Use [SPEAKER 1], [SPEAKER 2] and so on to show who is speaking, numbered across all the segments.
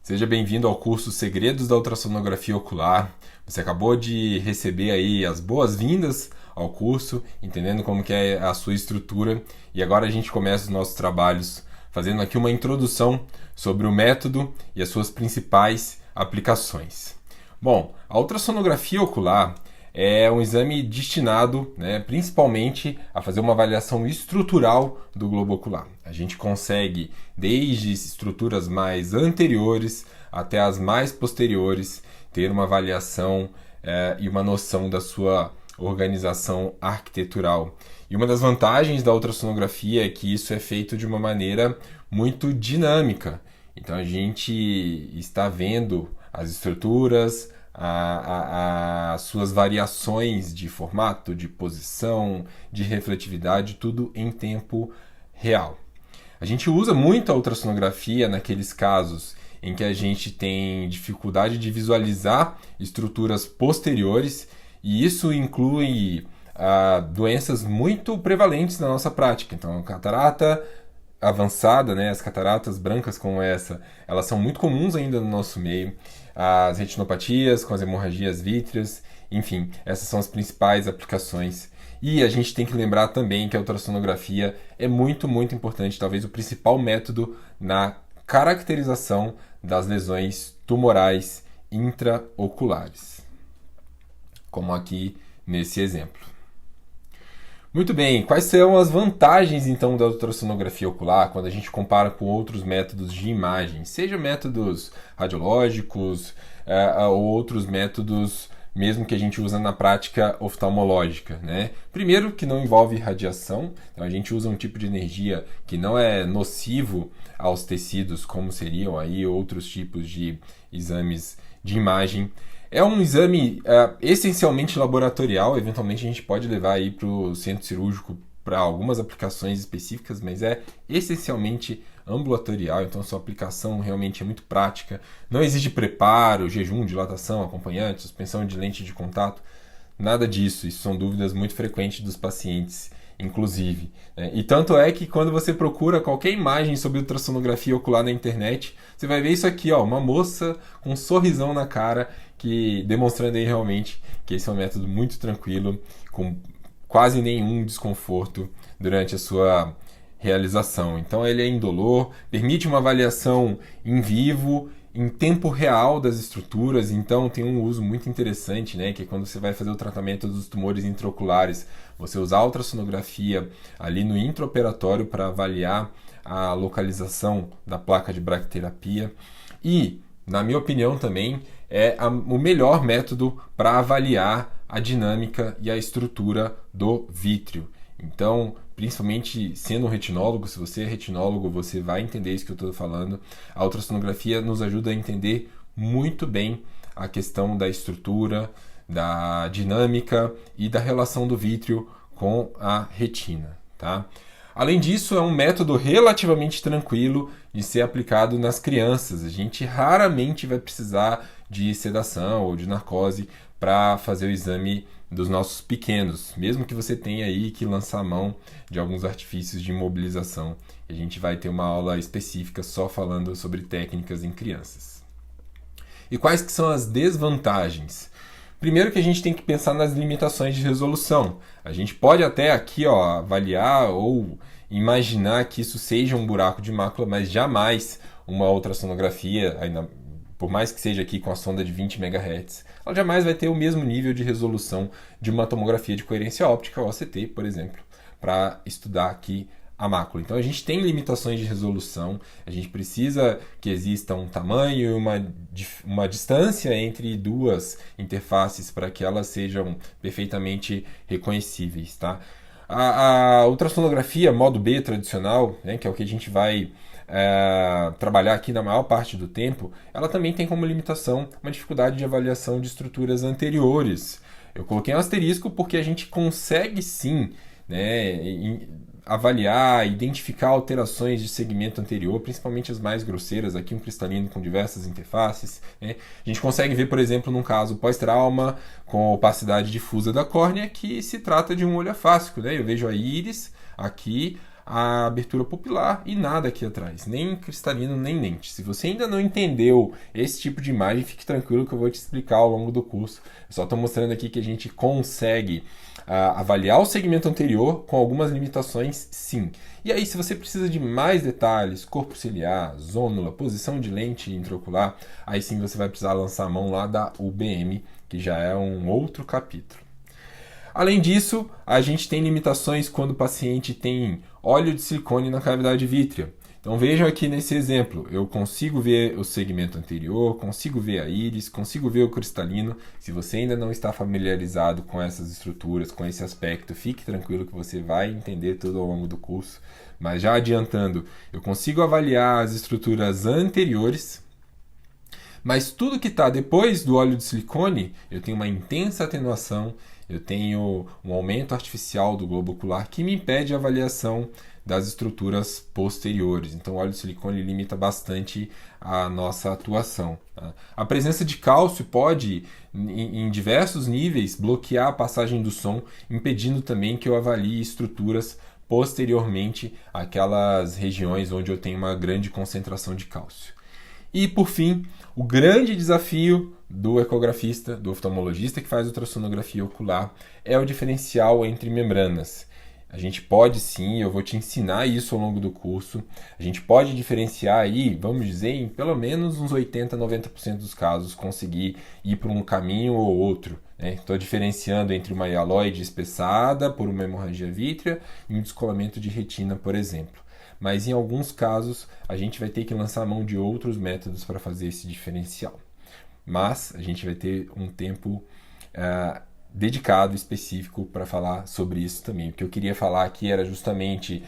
[SPEAKER 1] Seja bem-vindo ao curso Segredos da Ultrassonografia Ocular. Você acabou de receber aí as boas-vindas ao curso, entendendo como que é a sua estrutura, e agora a gente começa os nossos trabalhos fazendo aqui uma introdução sobre o método e as suas principais aplicações. Bom, a ultrassonografia ocular é um exame destinado, principalmente a fazer uma avaliação estrutural do globo ocular. A gente consegue, desde estruturas mais anteriores até as mais posteriores, ter uma avaliação e uma noção da sua organização arquitetural. E uma das vantagens da ultrassonografia é que isso é feito de uma maneira muito dinâmica. Então a gente está vendo as estruturas, as suas variações de formato, de posição, de refletividade, tudo em tempo real. A gente usa muito a ultrassonografia naqueles casos em que a gente tem dificuldade de visualizar estruturas posteriores, e isso inclui doenças muito prevalentes na nossa prática. Então, a catarata avançada, as cataratas brancas como essa, elas são muito comuns ainda no nosso meio. As retinopatias com as hemorragias vítreas, enfim, essas são as principais aplicações. E a gente tem que lembrar também que a ultrassonografia é muito, muito importante, talvez o principal método na caracterização das lesões tumorais intraoculares, como aqui nesse exemplo. Muito bem, quais são as vantagens então da ultrassonografia ocular quando a gente compara com outros métodos de imagem, seja métodos radiológicos ou outros métodos mesmo que a gente usa na prática oftalmológica, Primeiro, que não envolve radiação, então a gente usa um tipo de energia que não é nocivo aos tecidos, como seriam aí outros tipos de exames de imagem. É um exame essencialmente laboratorial, eventualmente a gente pode levar aí para o centro cirúrgico para algumas aplicações específicas, mas é essencialmente ambulatorial, então sua aplicação realmente é muito prática. Não exige preparo, jejum, dilatação, acompanhante, suspensão de lente de contato, nada disso. Isso são dúvidas muito frequentes dos pacientes, inclusive. E tanto é que quando você procura qualquer imagem sobre ultrassonografia ocular na internet, você vai ver isso aqui, uma moça com um sorrisão na cara, demonstrando aí realmente que esse é um método muito tranquilo, com quase nenhum desconforto durante a sua realização. Então ele é indolor, permite uma avaliação em vivo, em tempo real das estruturas, então tem um uso muito interessante, que é quando você vai fazer o tratamento dos tumores intraoculares, você usar a ultrassonografia ali no intraoperatório para avaliar a localização da placa de bracterapia. E, na minha opinião também, é o melhor método para avaliar a dinâmica e a estrutura do vítreo. Então, principalmente sendo um retinólogo, se você é retinólogo, você vai entender isso que eu estou falando. A ultrassonografia nos ajuda a entender muito bem a questão da estrutura, da dinâmica e da relação do vítreo com a retina, tá? Além disso, é um método relativamente tranquilo de ser aplicado nas crianças. A gente raramente vai precisar de sedação ou de narcose para fazer o exame dos nossos pequenos, mesmo que você tenha aí que lançar a mão de alguns artifícios de imobilização. A gente vai ter uma aula específica só falando sobre técnicas em crianças. E quais que são as desvantagens? Primeiro que a gente tem que pensar nas limitações de resolução. A gente pode até aqui avaliar ou imaginar que isso seja um buraco de mácula, mas jamais uma ultrassonografia, ainda por mais que seja aqui com a sonda de 20 MHz, ela jamais vai ter o mesmo nível de resolução de uma tomografia de coerência óptica, OCT, por exemplo, para estudar aqui a mácula. Então a gente tem limitações de resolução, a gente precisa que exista um tamanho e uma distância entre duas interfaces para que elas sejam perfeitamente reconhecíveis, tá? A ultrassonografia modo B tradicional, que é o que a gente vai trabalhar aqui na maior parte do tempo, ela também tem como limitação uma dificuldade de avaliação de estruturas anteriores. Eu coloquei um asterisco porque a gente consegue sim avaliar, identificar alterações de segmento anterior, principalmente as mais grosseiras, aqui um cristalino com diversas interfaces. A gente consegue ver, por exemplo, num caso pós-trauma com opacidade difusa da córnea, que se trata de um olho afásico. Eu vejo a íris aqui, a abertura pupilar e nada aqui atrás, nem cristalino, nem lente. Se você ainda não entendeu esse tipo de imagem, fique tranquilo que eu vou te explicar ao longo do curso. Eu só estou mostrando aqui que a gente consegue avaliar o segmento anterior com algumas limitações, sim. E aí, se você precisa de mais detalhes, corpo ciliar, zônula, posição de lente intraocular, aí sim você vai precisar lançar a mão lá da UBM, que já é um outro capítulo. Além disso, a gente tem limitações quando o paciente tem óleo de silicone na cavidade vítrea. Então vejam aqui nesse exemplo, eu consigo ver o segmento anterior, consigo ver a íris, consigo ver o cristalino. Se você ainda não está familiarizado com essas estruturas, com esse aspecto, fique tranquilo que você vai entender tudo ao longo do curso. Mas já adiantando, eu consigo avaliar as estruturas anteriores, mas tudo que está depois do óleo de silicone, eu tenho uma intensa atenuação, eu tenho um aumento artificial do globo ocular que me impede a avaliação das estruturas posteriores. Então o óleo de silicone limita bastante a nossa atuação. Tá? A presença de cálcio pode, em diversos níveis, bloquear a passagem do som, impedindo também que eu avalie estruturas posteriormente àquelas regiões onde eu tenho uma grande concentração de cálcio. E, por fim, o grande desafio do ecografista, do oftalmologista que faz ultrassonografia ocular, é o diferencial entre membranas. A gente pode sim, eu vou te ensinar isso ao longo do curso, a gente pode diferenciar aí, vamos dizer, em pelo menos uns 80, 90% dos casos, conseguir ir por um caminho ou outro. Estou diferenciando entre uma hialoide espessada por uma hemorragia vítrea e um descolamento de retina, por exemplo. Mas em alguns casos a gente vai ter que lançar a mão de outros métodos para fazer esse diferencial. Mas a gente vai ter um tempo dedicado, específico, para falar sobre isso também. O que eu queria falar aqui era justamente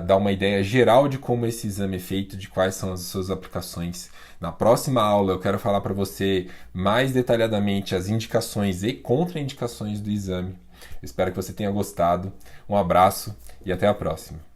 [SPEAKER 1] dar uma ideia geral de como esse exame é feito, de quais são as suas aplicações. Na próxima aula eu quero falar para você mais detalhadamente as indicações e contraindicações do exame. Eu espero que você tenha gostado. Um abraço e até a próxima.